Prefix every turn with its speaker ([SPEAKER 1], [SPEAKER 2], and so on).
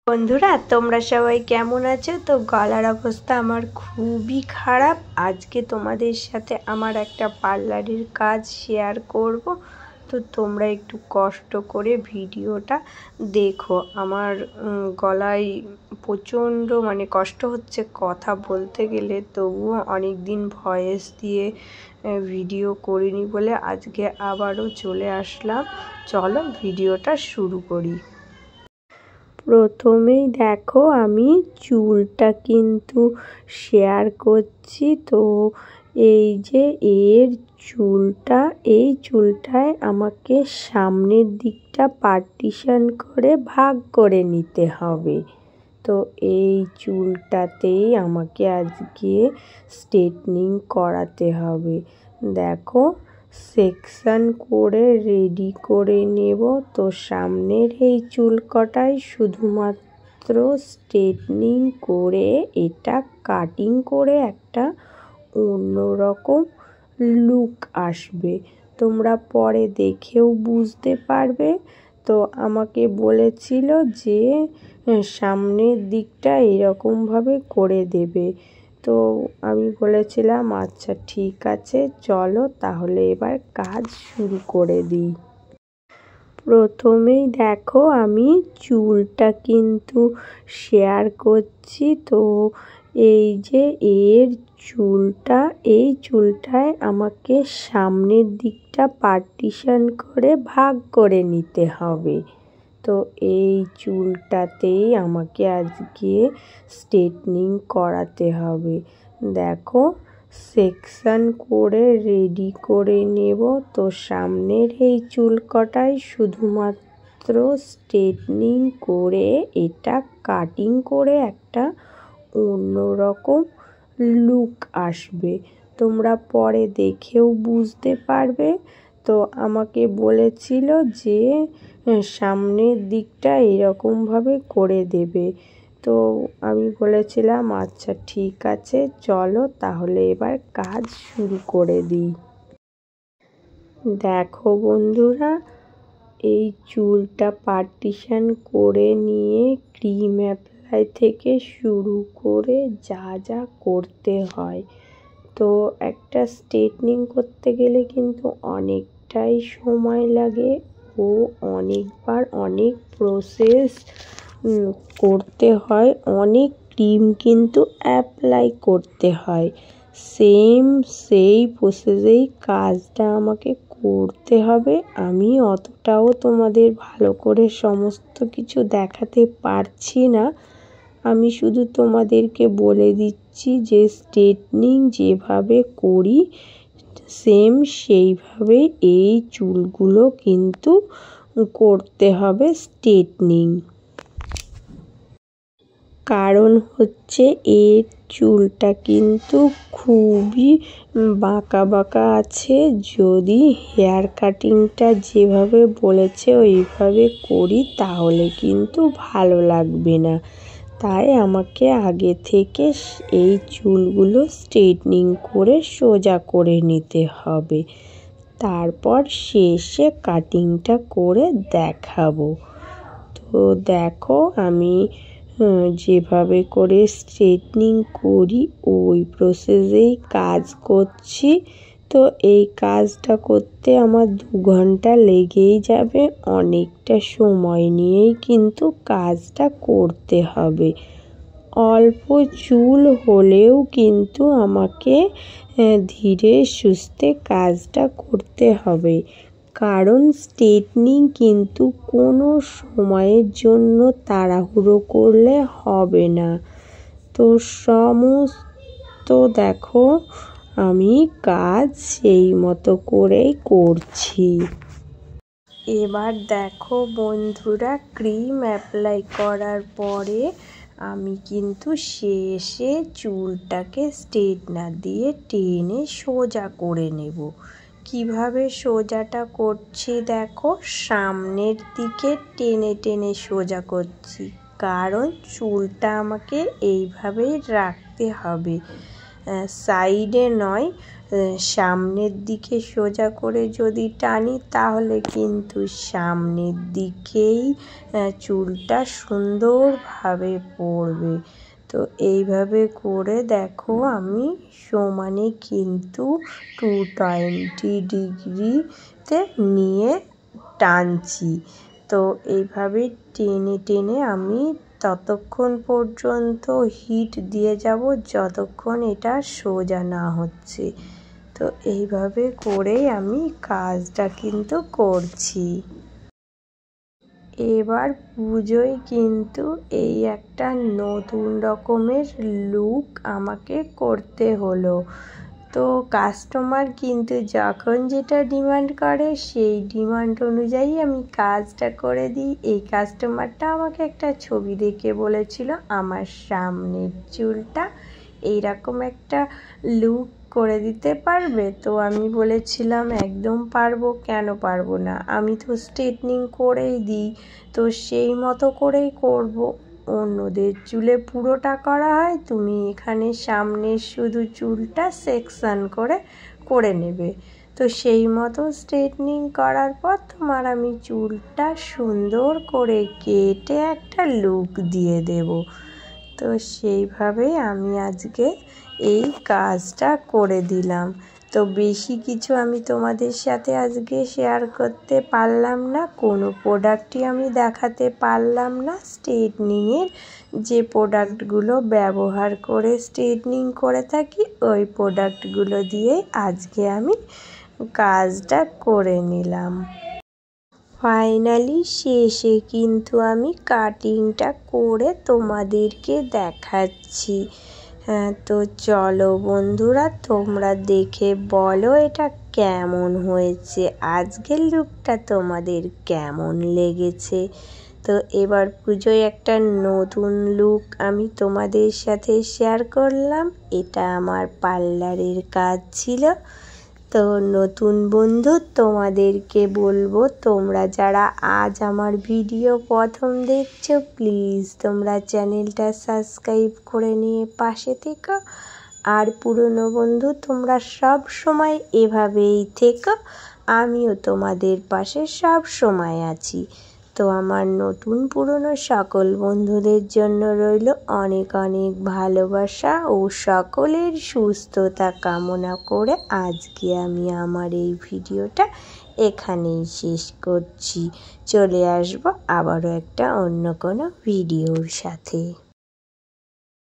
[SPEAKER 1] বন্ধুরা তোমরা সবাই কেমন আছো? তো গলার অবস্থা আমার খুবই খারাপ। আজকে তোমাদের সাথে আমার একটা পার্লারের কাজ শেয়ার করব, তো তোমরা একটু কষ্ট করে ভিডিওটা দেখো। আমার গলায় প্রচণ্ড কষ্ট হচ্ছে কথা বলতে গেলে, তবুও অনেক দিন ভয়েস দিয়ে ভিডিও করিনি বলে আজকে আবারও চলে আসলাম। চলো ভিডিওটা শুরু করি। প্রথমেই দেখো আমি চুলটা কিন্তু শেয়ার করছি। তো এই যে এই চুলটায় আমাকে সামনের দিকটা পার্টিশন করে ভাগ করে নিতে হবে। তো এই চুলটাতেই আমাকে আজকে স্ট্রেটনিং করাতে হবে। দেখো সেকশন করে রেডি করে নেব। তো সামনের এই চুল কটাই শুধুমাত্র স্ট্রেটনিং করে এটা কাটিং করে একটা অন্যরকম লুক আসবে, তোমরা পরে দেখেও বুঝতে পারবে। তো আমাকে বলেছিল যে সামনের দিকটা এরকমভাবে করে দেবে। তো আমি বলেছিলাম আচ্ছা ঠিক আছে, চলো তাহলে এবার কাজ শুরু করে দিই। প্রথমেই দেখো আমি চুলটা কিন্তু শেয়ার করছি। তো এই যে এই চুলটায় আমাকে সামনের দিকটা পার্টিশন করে ভাগ করে নিতে হবে। তো এই চুলটাতেই আমাকে আজকে স্ট্রেটনিং করাতে হবে। দেখো সেকশন করে রেডি করে নেব। তো সামনের এই চুল কটাই শুধুমাত্র স্ট্রেটনিং করে এটা কাটিং করে একটা অন্যরকম লুক আসবে, তোমরা পরে দেখেও বুঝতে পারবে। তো আমাকে বলেছিল যে সামনের দিকটা এরকমভাবে করে দেবে। তো আমি বলেছিলাম আচ্ছা ঠিক আছে, চলো তাহলে এবার কাজ শুরু করে দিই। দেখো বন্ধুরা, এই চুলটা পার্টিশন করে নিয়ে ক্রিম অ্যাপ্লাই থেকে শুরু করে যা যা করতে হয়। তো একটা স্ট্রেটনিং করতে গেলে কিন্তু অনেকটাই সময় লাগে ও অনেকবার অনেক প্রসেস করতে হয়, অনেক ক্রিম কিন্তু অ্যাপ্লাই করতে হয়। সেই প্রসেসেই কাজটা আমাকে করতে হবে। আমি অতটাও তোমাদের ভালো করে সমস্ত কিছু দেখাতে পারছি না, আমি শুধু তোমাদেরকে বলে দিচ্ছি যে স্ট্রেটনিং যেভাবে করি সেইভাবে এই চুলগুলো কিন্তু করতে হবে স্ট্রেটনিং। কারণ হচ্ছে এর চুলটা কিন্তু খুবই বাঁকা বাঁকা আছে। যদি হেয়ার কাটিংটা যেভাবে বলেছে ওইভাবে করি তাহলে কিন্তু ভালো লাগবে না। তাই আমাকে আগে থেকে এই চুলগুলো স্ট্রেটনিং করে সোজা করে নিতে হবে, তারপর শেষে কাটিংটা করে দেখাবো। তো দেখো আমি যেভাবে করে স্ট্রেটনিং করি ওই প্রসেসেই কাজ করছি। তো এই কাজটা করতে আমার 2 ঘন্টা লেগেই যাবে, অনেকটা সময় নিয়েই কিন্তু কাজটা করতে হবে। অল্প চুল হলেও কিন্তু আমাকে ধীরে সুস্থে কাজটা করতে হবে, কারণ স্ট্রেটনিং কিন্তু কোনো সময়ের জন্য তাড়াহুড়ো করলে হবে না। তো সমস্ত দেখো আমি কাজ সেই মতো করেই করছি। এবার দেখো বন্ধুরা, ক্রিম অ্যাপ্লাই করার পরে আমি কিন্তু শেষে চুলটাকে স্ট্রেটনার দিয়ে টেনে সোজা করে নেব। কিভাবে সোজাটা করছি দেখো, সামনের দিকে টেনে টেনে সোজা করছি, কারণ চুলটা আমাকে এইভাবেই রাখতে হবে, সাইডে নয়, সামনের দিকে সোজা করে যদি টানি তাহলে কিন্তু সামনের দিকেই চুলটা সুন্দরভাবে পড়বে। তো এইভাবে করে দেখো আমি সমানে কিন্তু 220 ডিগ্রিতে নিয়ে টানছি। তো এইভাবে টেনে টেনে আমি ততক্ষণ পর্যন্ত হিট দিয়ে যাব যতক্ষণ এটা সোজা না হচ্ছে। তো এইভাবে করেই আমি কাজটা কিন্তু করছি। এবার পুজোয় কিন্তু এই একটা নতুন রকমের লুক আমাকে করতে হলো। তো কাস্টমার কিন্তু যখন যেটা ডিমান্ড করে সেই ডিমান্ড অনুযায়ী আমি কাজটা করে দিই। এই কাস্টমারটা আমাকে একটা ছবি দেখে বলেছিল আমার সামনের চুলটা এইরকম একটা লুক করে দিতে পারবে? তো আমি বলেছিলাম একদম পারবো, কেন পারবো না, আমি তো স্ট্রেটনিং করেই দিই, তো সেই মতো করেই করব। অন্যদের চুলে পুরোটা করা হয়, তুমি এখানে সামনে শুধু চুলটা সেকশন করে নেবে। তো সেই মতো স্ট্রেটনিং করার পর তোমার আমি চুলটা সুন্দর করে কেটে একটা লুক দিয়ে দেব। তো সেইভাবেই আমি আজকে এই কাজটা করে দিলাম। তো বেশি কিছু আমি তোমাদের সাথে আজকে শেয়ার করতে পারলাম না, কোনো প্রোডাক্টই আমি দেখাতে পারলাম না। স্ট্রেটনিংয়ের যে প্রোডাক্টগুলো ব্যবহার করে স্ট্রেটনিং করে থাকি ওই প্রোডাক্টগুলো দিয়েই আজকে আমি কাজটা করে নিলাম। ফাইনালি শেষে কিন্তু আমি কাটিংটা করে তোমাদেরকে দেখাচ্ছি। হ্যাঁ, তো চলো বন্ধুরা, তোমরা দেখে বলো এটা কেমন হয়েছে, আজকের লুকটা তোমাদের কেমন লেগেছে। তো এবার পুজোয় একটা নতুন লুক আমি তোমাদের সাথে শেয়ার করলাম। এটা আমার পার্লারের কাজ ছিল। তো নতুন বন্ধু তোমাদেরকে বলবো, তোমরা যারা আজ আমার ভিডিও প্রথম দেখছো প্লিজ তোমরা চ্যানেলটা সাবস্ক্রাইব করে নিয়ে পাশে থেকো। আর পুরনো বন্ধু তোমরা সব সময় এভাবেই থেকো, আমিও তোমাদের পাশে সব সময় আছি। তো আমার নতুন পুরনো সকল বন্ধুদের জন্য রইল অনেক অনেক ভালোবাসা ও সকলের সুস্থতা কামনা করে আজকে আমি আমার এই ভিডিওটা এখানেই শেষ করছি। চলে আসবো আবারও একটা অন্য কোনো ভিডিওর সাথে।